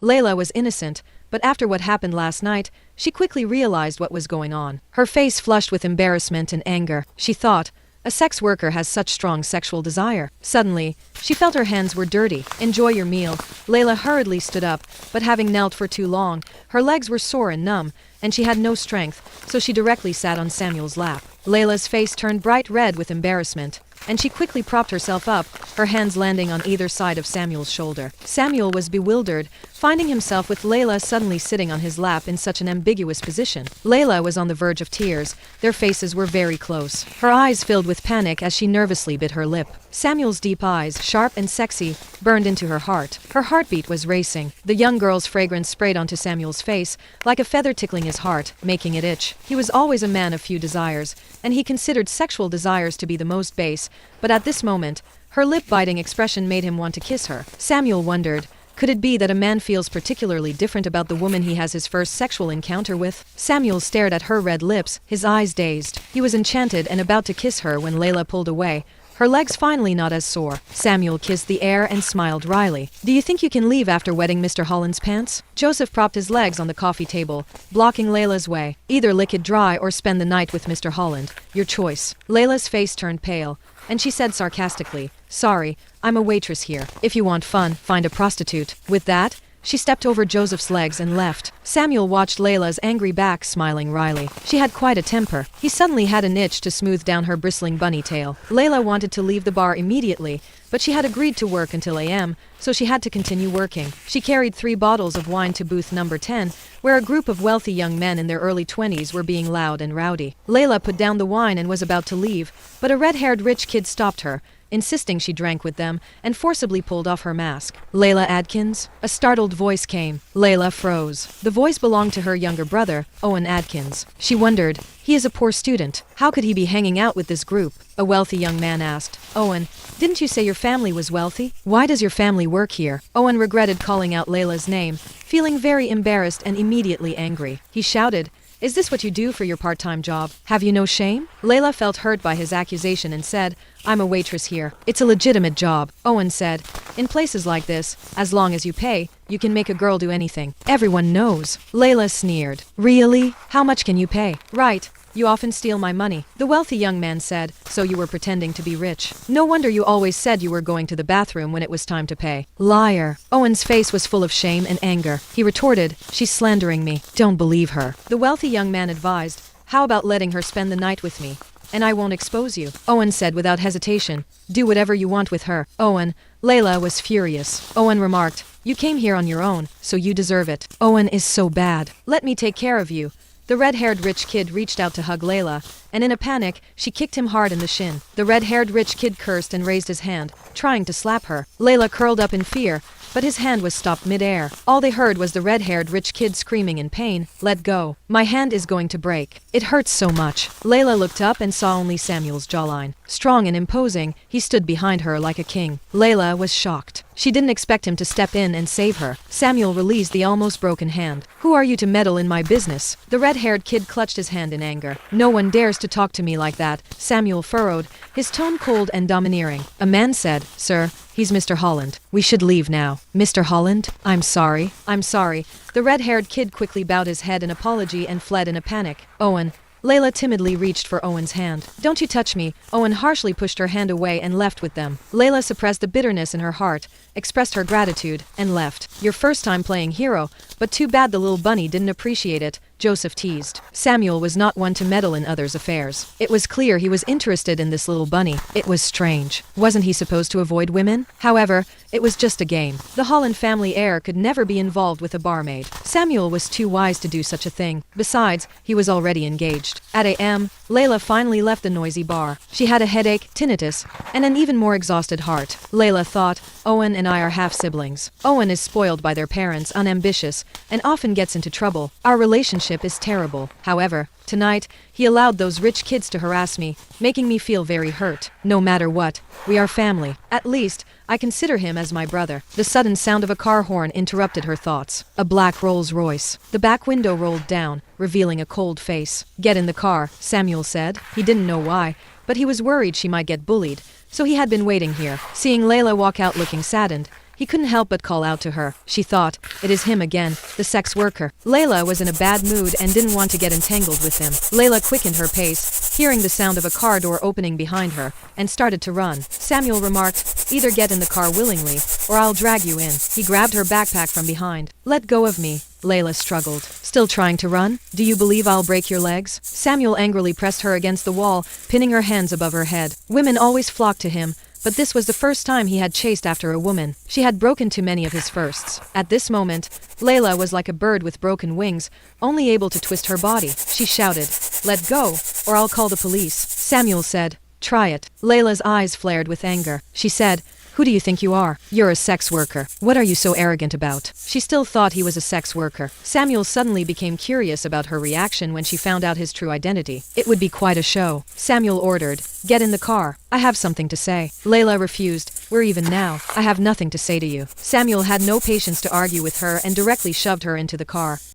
Layla was innocent, but after what happened last night, she quickly realized what was going on. Her face flushed with embarrassment and anger. She thought, a sex worker has such strong sexual desire. Suddenly, she felt her hands were dirty. Enjoy your meal. Layla hurriedly stood up, but having knelt for too long, her legs were sore and numb, and she had no strength, so she directly sat on Samuel's lap. Layla's face turned bright red with embarrassment, and she quickly propped herself up, her hands landing on either side of Samuel's shoulder. Samuel was bewildered, finding himself with Layla suddenly sitting on his lap in such an ambiguous position. Layla was on the verge of tears. Their faces were very close. Her eyes filled with panic as she nervously bit her lip. Samuel's deep eyes, sharp and sexy, burned into her heart. Her heartbeat was racing. The young girl's fragrance sprayed onto Samuel's face, like a feather tickling his heart, making it itch. He was always a man of few desires, and he considered sexual desires to be the most base, but at this moment, her lip-biting expression made him want to kiss her. Samuel wondered, could it be that a man feels particularly different about the woman he has his first sexual encounter with? Samuel stared at her red lips, his eyes dazed. He was enchanted and about to kiss her when Layla pulled away, her legs finally not as sore. Samuel kissed the air and smiled wryly. Do you think you can leave after wetting Mr. Holland's pants? Joseph propped his legs on the coffee table, blocking Layla's way. Either lick it dry or spend the night with Mr. Holland. Your choice. Layla's face turned pale, and she said sarcastically, sorry, I'm a waitress here. If you want fun, find a prostitute. With that, she stepped over Joseph's legs and left. Samuel watched Layla's angry back, smiling wryly. She had quite a temper. He suddenly had an itch to smooth down her bristling bunny tail. Layla wanted to leave the bar immediately, but she had agreed to work until a.m., so she had to continue working. She carried 3 bottles of wine to booth number 10, where a group of wealthy young men in their early 20s were being loud and rowdy. Layla put down the wine and was about to leave, but a red-haired rich kid stopped her, insisting she drank with them, and forcibly pulled off her mask. Layla Adkins? A startled voice came. Layla froze. The voice belonged to her younger brother, Owen Adkins. She wondered, he is a poor student. How could he be hanging out with this group? A wealthy young man asked. Owen, didn't you say your family was wealthy? Why does your family work here? Owen regretted calling out Layla's name, feeling very embarrassed and immediately angry. He shouted, is this what you do for your part-time job? Have you no shame? Layla felt hurt by his accusation and said, I'm a waitress here. It's a legitimate job. Owen said, in places like this, as long as you pay, you can make a girl do anything. Everyone knows. Layla sneered. Really? How much can you pay? Right. You often steal my money. The wealthy young man said, so you were pretending to be rich. No wonder you always said you were going to the bathroom when it was time to pay. Liar. Owen's face was full of shame and anger. He retorted, she's slandering me. Don't believe her. The wealthy young man advised, how about letting her spend the night with me? And I won't expose you. Owen said without hesitation, do whatever you want with her. Owen. Layla was furious. Owen remarked, you came here on your own, so you deserve it. Owen is so bad. Let me take care of you. The red-haired rich kid reached out to hug Layla, and in a panic, she kicked him hard in the shin. The red-haired rich kid cursed and raised his hand, trying to slap her. Layla curled up in fear, but his hand was stopped mid-air. All they heard was the red-haired rich kid screaming in pain, let go. My hand is going to break. It hurts so much. Layla looked up and saw only Samuel's jawline. Strong and imposing, he stood behind her like a king. Layla was shocked. She didn't expect him to step in and save her. Samuel released the almost broken hand. Who are you to meddle in my business? The red-haired kid clutched his hand in anger. No one dares to talk to me like that. Samuel furrowed, his tone cold and domineering. A man said, sir, he's Mr. Holland. We should leave now. Mr. Holland? I'm sorry. I'm sorry. The red-haired kid quickly bowed his head in apology and fled in a panic. Owen. Layla timidly reached for Owen's hand. Don't you touch me. Owen harshly pushed her hand away and left with them. Layla suppressed the bitterness in her heart, expressed her gratitude, and left. Your first time playing hero, but too bad the little bunny didn't appreciate it, Joseph teased. Samuel was not one to meddle in others' affairs. It was clear he was interested in this little bunny. It was strange. Wasn't he supposed to avoid women? However, it was just a game. The Holland family heir could never be involved with a barmaid. Samuel was too wise to do such a thing. Besides, he was already engaged. At a.m., Layla finally left the noisy bar. She had a headache, tinnitus, and an even more exhausted heart. Layla thought, Owen and I are half-siblings. Owen is spoiled by their parents, unambitious, and often gets into trouble. Our relationship is terrible. However, tonight, he allowed those rich kids to harass me, making me feel very hurt. No matter what, we are family. At least, I consider him as my brother. The sudden sound of a car horn interrupted her thoughts. A black Rolls-Royce. The back window rolled down, revealing a cold face. Get in the car, Samuel said. He didn't know why, but he was worried she might get bullied, so he had been waiting here. Seeing Layla walk out looking saddened, He couldn't help but call out to her. She thought, it is him again, the sex worker. Layla was in a bad mood and didn't want to get entangled with him. Layla quickened her pace, hearing the sound of a car door opening behind her, and started to run. Samuel remarked, either get in the car willingly, or I'll drag you in. He grabbed her backpack from behind. Let go of me. Layla struggled. Still trying to run? Do you believe I'll break your legs? Samuel angrily pressed her against the wall, pinning her hands above her head. Women always flocked to him, but this was the first time he had chased after a woman. She had broken too many of his firsts. At this moment, Layla was like a bird with broken wings, only able to twist her body. She shouted, let go, or I'll call the police. Samuel said, try it. Layla's eyes flared with anger. She said, who do you think you are? You're a sex worker. What are you so arrogant about? She still thought he was a sex worker. Samuel suddenly became curious about her reaction when she found out his true identity. It would be quite a show. Samuel ordered, get in the car. I have something to say. Layla refused. We're even now. I have nothing to say to you. Samuel had no patience to argue with her and directly shoved her into the car.